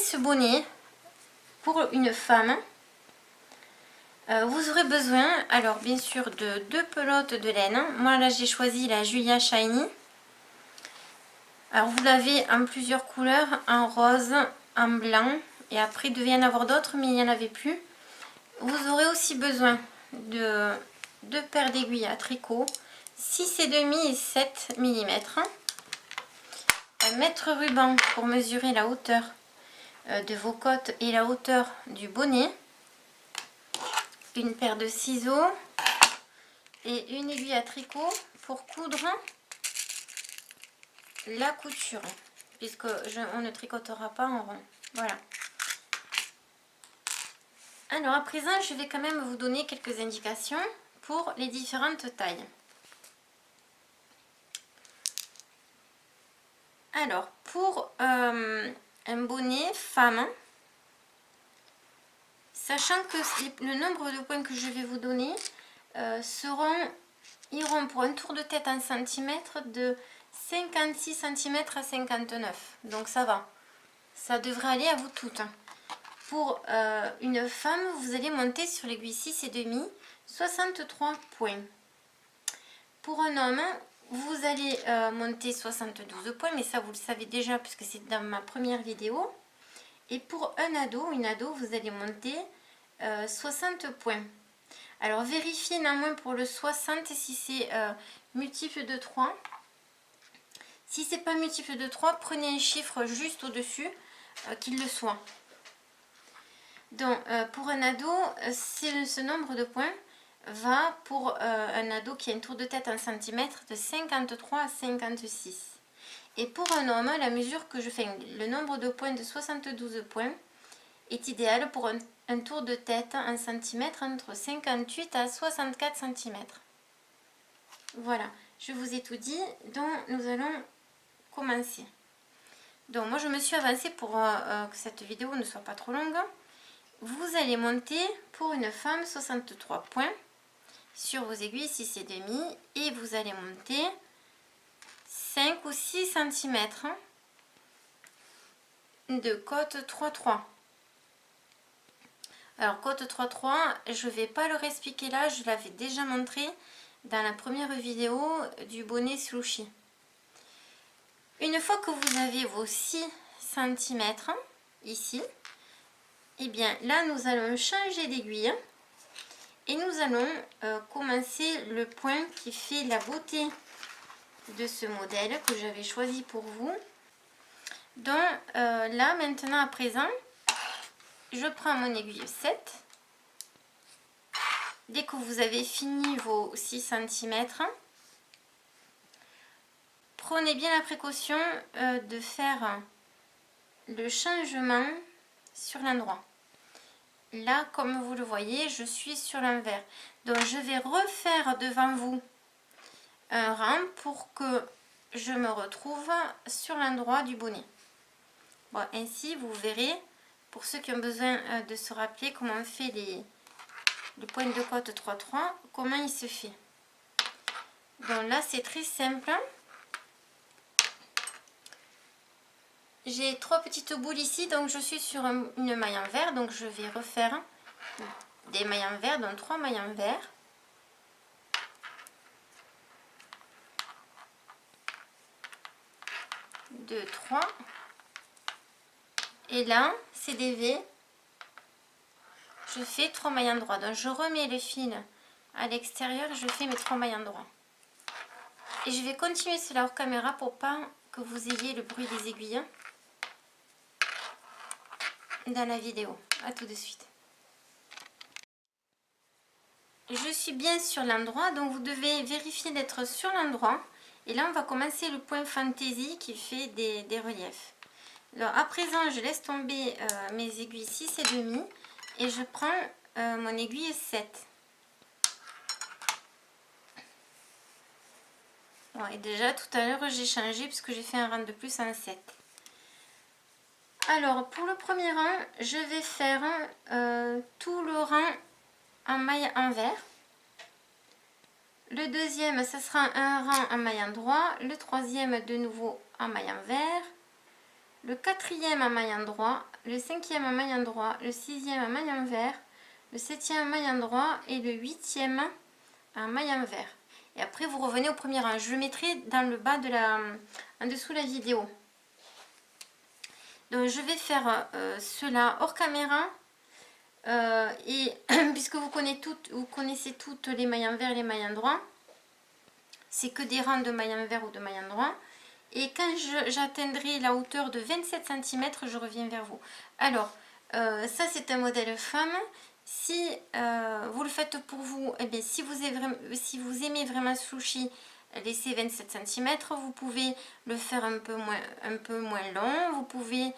ce bonnet pour une femme, vous aurez besoin, alors bien sûr, de 2 pelotes de laine. Moi là j'ai choisi la Julia Shiny. Alors vous l'avez en plusieurs couleurs, en rose, en blanc, et après il devait y en avoir d'autres mais il n'y en avait plus. Vous aurez aussi besoin de 2 paires d'aiguilles à tricot, 6,5 et 7 mm. Un mètre ruban pour mesurer la hauteur de vos côtes et la hauteur du bonnet. Une paire de ciseaux et une aiguille à tricot pour coudre la couture, puisque on ne tricotera pas en rond. Voilà. Alors à présent, je vais quand même vous donner quelques indications pour les différentes tailles. Alors pour un bonnet femme, sachant que le nombre de points que je vais vous donner iront pour un tour de tête en centimètres de 56 cm à 59, donc ça va, ça devrait aller à vous toutes. Pour une femme, vous allez monter sur l'aiguille 6,5, 63 points. Pour un homme, vous allez monter 72 points, mais ça vous le savez déjà puisque c'est dans ma première vidéo. Et pour un ado, une ado, vous allez monter 60 points. Alors vérifiez néanmoins pour le 60 si c'est multiple de 3. Si c'est pas multiple de 3, prenez un chiffre juste au-dessus, qu'il le soit. Donc pour un ado, ce nombre de points va pour un ado qui a une tour de tête en centimètres de 53 à 56. Et pour un homme, la mesure que je fais, le nombre de points de 72 points est idéal pour un tour de tête en centimètres entre 58 à 64 cm. Voilà, je vous ai tout dit, donc nous allons commencer. Donc moi je me suis avancée pour que cette vidéo ne soit pas trop longue. Vous allez monter pour une femme 63 points sur vos aiguilles 6,5 et vous allez monter 5 ou 6 cm de côte 3,3. Alors côte 3,3, je ne vais pas le réexpliquer là, je l'avais déjà montré dans la première vidéo du bonnet slouchy. Une fois que vous avez vos 6 cm ici, et bien là nous allons changer d'aiguille et nous allons commencer le point qui fait la beauté de ce modèle que j'avais choisi pour vous. Donc là maintenant à présent, je prends mon aiguille 7. Dès que vous avez fini vos 6 cm, prenez bien la précaution de faire le changement sur l'endroit. Là, comme vous le voyez, je suis sur l'envers. Donc, je vais refaire devant vous un rang pour que je me retrouve sur l'endroit du bonnet. Bon, ainsi, vous verrez, pour ceux qui ont besoin de se rappeler comment on fait le point de côte 3,3, comment il se fait. Donc là, c'est très simple. J'ai 3 petites boules ici, donc je suis sur une maille envers, donc je vais refaire des mailles envers, donc 3 mailles envers. Deux, 3. Et là, c'est des V. Je fais 3 mailles endroits. Donc je remets le fil à l'extérieur, je fais mes 3 mailles endroits. Et je vais continuer cela hors caméra pour pas que vous ayez le bruit des aiguilles dans la vidéo. À tout de suite. Je suis bien sur l'endroit, donc vous devez vérifier d'être sur l'endroit. Et là, on va commencer le point fantaisie qui fait des reliefs. Alors, à présent, je laisse tomber mes aiguilles 6,5 et je prends mon aiguille 7. Bon, et déjà, tout à l'heure, j'ai changé puisque j'ai fait un rang de plus en 7. Alors, pour le premier rang, je vais faire tout le rang en maille envers. Le deuxième, ce sera un rang en maille endroit. Le troisième, de nouveau en maille envers. le 4e en maille endroit, le 5e en maille endroit, le 6e en maille envers, le 7e en maille endroit et le 8e en maille envers. Et après vous revenez au premier rang. Je le mettrai dans le bas de en dessous de la vidéo. Donc je vais faire cela hors caméra. Et puisque vous connaissez toutes les mailles envers et les mailles endroits, c'est que des rangs de mailles envers ou de mailles endroits. Et quand j'atteindrai la hauteur de 27 cm, je reviens vers vous. Alors, ça c'est un modèle femme. Si vous le faites pour vous, eh bien, si vous aimez vraiment ce sushi, laissez 27 cm. Vous pouvez le faire un peu moins long. Vous pouvez...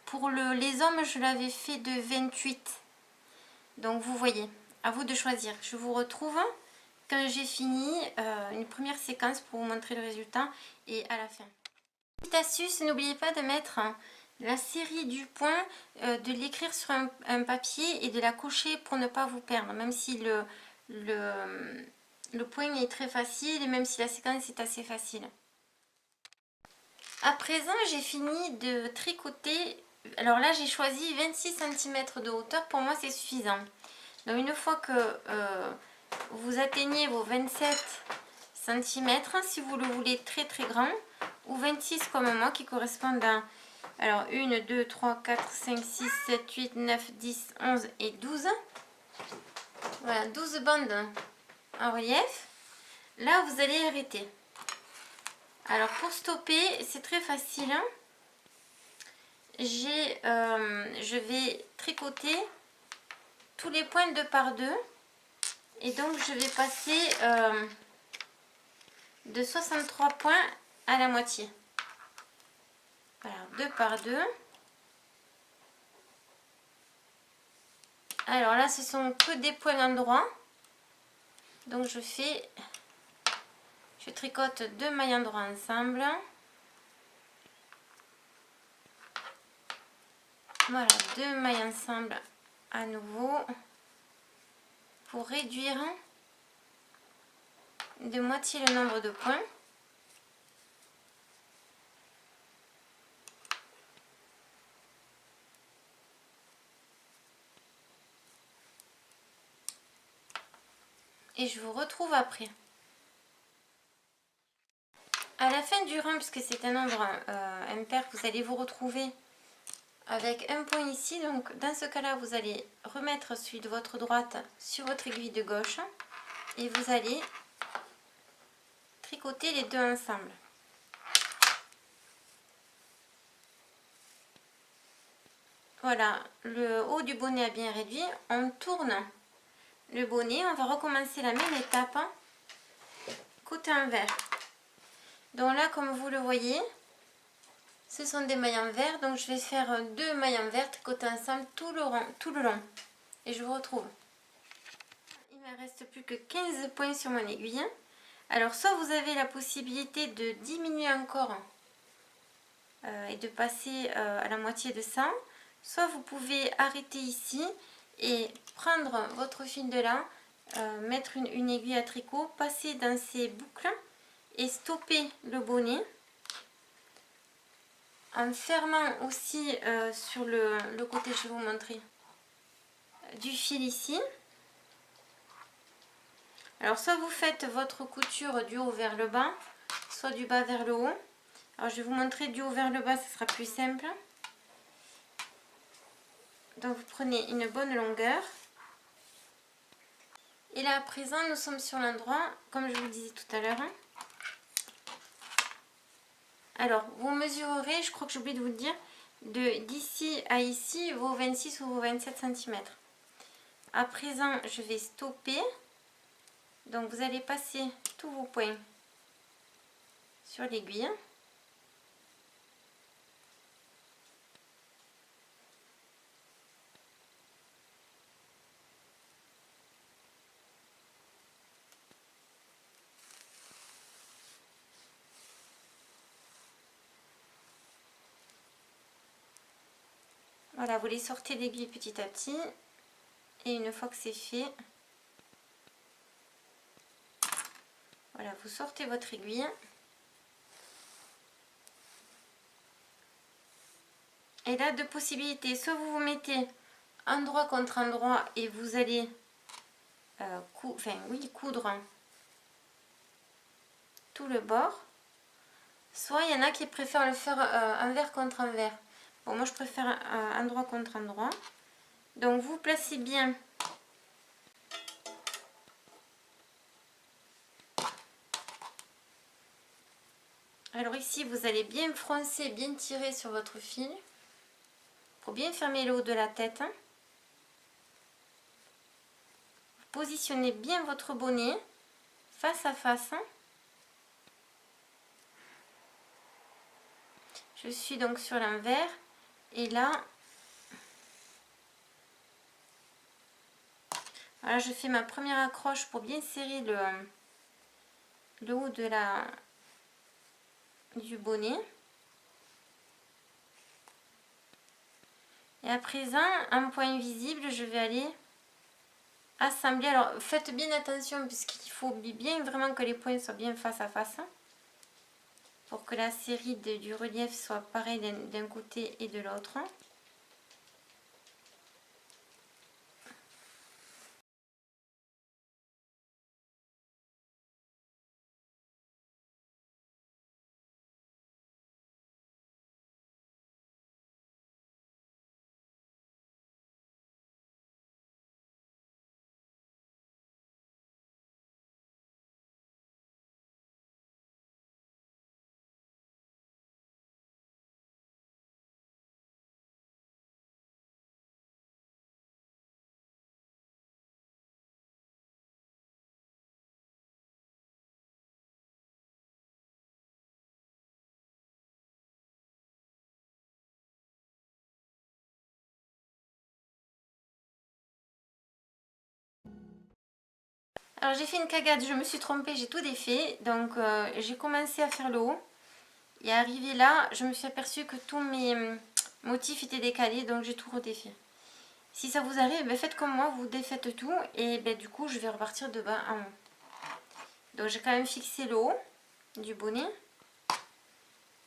pour les hommes, je l'avais fait de 28. Donc vous voyez, à vous de choisir. Je vous retrouve quand j'ai fini une première séquence pour vous montrer le résultat et à la fin. Petite astuce, n'oubliez pas de mettre la série du point, de l'écrire sur un papier et de la cocher pour ne pas vous perdre, même si le point est très facile et même si la séquence est assez facile. À présent, j'ai fini de tricoter. Alors là, j'ai choisi 26 cm de hauteur. Pour moi, c'est suffisant. Donc une fois que vous atteignez vos 27 cm, si vous le voulez très grand, ou 26 comme moi qui correspondent à... Alors 1, 2, 3, 4, 5, 6, 7, 8, 9, 10, 11 et 12. Voilà, 12 bandes en relief. Là, vous allez arrêter. Alors pour stopper, c'est très facile. Je vais tricoter tous les points 2 par 2 et donc je vais passer de 63 points à la moitié. Voilà, 2 par 2. Alors là, ce sont que des points endroits. Donc je tricote 2 mailles endroits ensemble. Voilà, 2 mailles ensemble à nouveau pour réduire de moitié le nombre de points. Et je vous retrouve après. À la fin du rang, puisque c'est un nombre impair, vous allez vous retrouver avec un point ici. Donc dans ce cas là, vous allez remettre celui de votre droite sur votre aiguille de gauche et vous allez tricoter les deux ensemble. Voilà, le haut du bonnet a bien réduit. On tourne le bonnet, on va recommencer la même étape côté envers. Donc là, comme vous le voyez, ce sont des mailles envers, donc je vais faire 2 mailles envers tricoter ensemble tout le long. Et je vous retrouve. Il ne me reste plus que 15 points sur mon aiguille. Alors soit vous avez la possibilité de diminuer encore et de passer à la moitié de ça, soit vous pouvez arrêter ici et prendre votre fil de lin, mettre une aiguille à tricot, passer dans ces boucles et stopper le bonnet en fermant aussi sur le côté, je vais vous montrer, du fil ici. Alors soit vous faites votre couture du haut vers le bas, soit du bas vers le haut. Alors je vais vous montrer du haut vers le bas, ce sera plus simple. Donc vous prenez une bonne longueur. Et là à présent nous sommes sur l'endroit, comme je vous le disais tout à l'heure. Alors vous mesurerez, je crois que j'ai oublié de vous le dire, d'ici à ici vos 26 ou vos 27 cm. À présent je vais stopper. Donc vous allez passer tous vos points sur l'aiguille. Voilà, vous les sortez l'aiguille petit à petit. Et une fois que c'est fait, voilà, vous sortez votre aiguille. Et là, deux possibilités. Soit vous vous mettez endroit contre endroit et vous allez coudre tout le bord. Soit il y en a qui préfèrent le faire envers contre envers. Bon, moi je préfère endroit contre endroit. Donc vous placez bien alors ici vous allez bien froncer, bien tirer sur votre fil pour bien fermer le haut de la tête. Positionnez bien votre bonnet face à face. Je suis donc sur l'envers et là, voilà, je fais ma première accroche pour bien serrer le haut du bonnet. Et à présent, en point visible, je vais aller assembler. Alors faites bien attention puisqu'il faut bien vraiment que les points soient bien face à face pour que la série du relief soit pareille d'un côté et de l'autre. Alors j'ai fait une cagade, je me suis trompée, j'ai tout défait. Donc j'ai commencé à faire le haut. Et arrivé là, je me suis aperçue que tous mes motifs étaient décalés, donc j'ai tout redéfait. Si ça vous arrive, ben faites comme moi, vous défaites tout et ben du coup je vais repartir de bas en haut. Donc j'ai quand même fixé le haut du bonnet.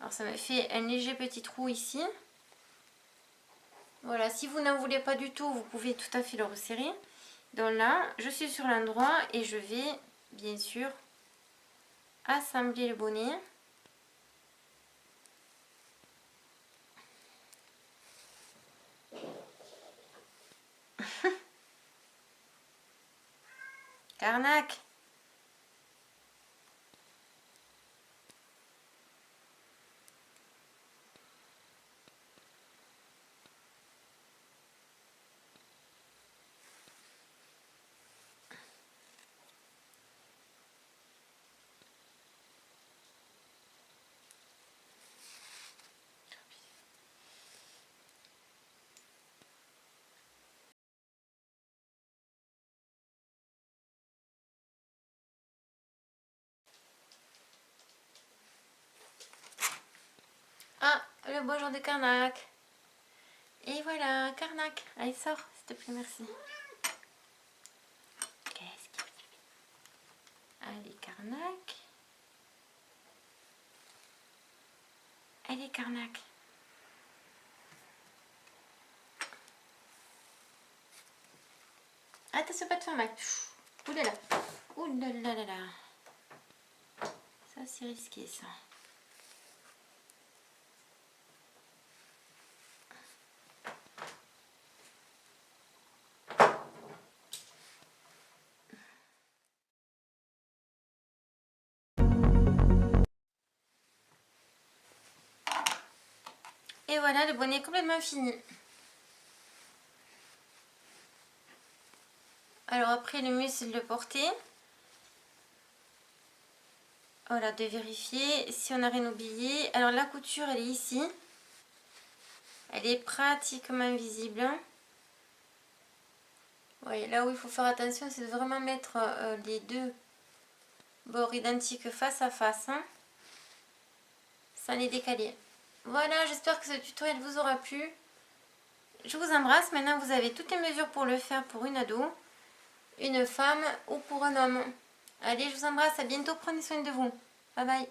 Alors ça me fait un léger petit trou ici. Voilà, si vous n'en voulez pas du tout, vous pouvez tout à fait le resserrer. Donc là, je suis sur l'endroit et je vais bien sûr assembler le bonnet. Carnac! Ah, le bonjour de Carnac. Et voilà, Carnac. Allez, sors, s'il te plaît, merci. Qu'est-ce qu'il fait? Allez, Carnac. Allez, Carnac. Attention, pas de faire mal. Ouh là là. Ouh là là là là. Ça, c'est risqué, ça. Et voilà, le bonnet est complètement fini. Alors après, le mieux c'est de le porter. Voilà, de vérifier si on n'a rien oublié. Alors la couture, elle est ici. Elle est pratiquement visible. Oui, là où il faut faire attention, c'est de vraiment mettre les deux bords identiques face à face. Sans les décaler. Voilà, j'espère que ce tutoriel vous aura plu. Je vous embrasse. Maintenant, vous avez toutes les mesures pour le faire pour une ado, une femme ou pour un homme. Allez, je vous embrasse. À bientôt. Prenez soin de vous. Bye bye.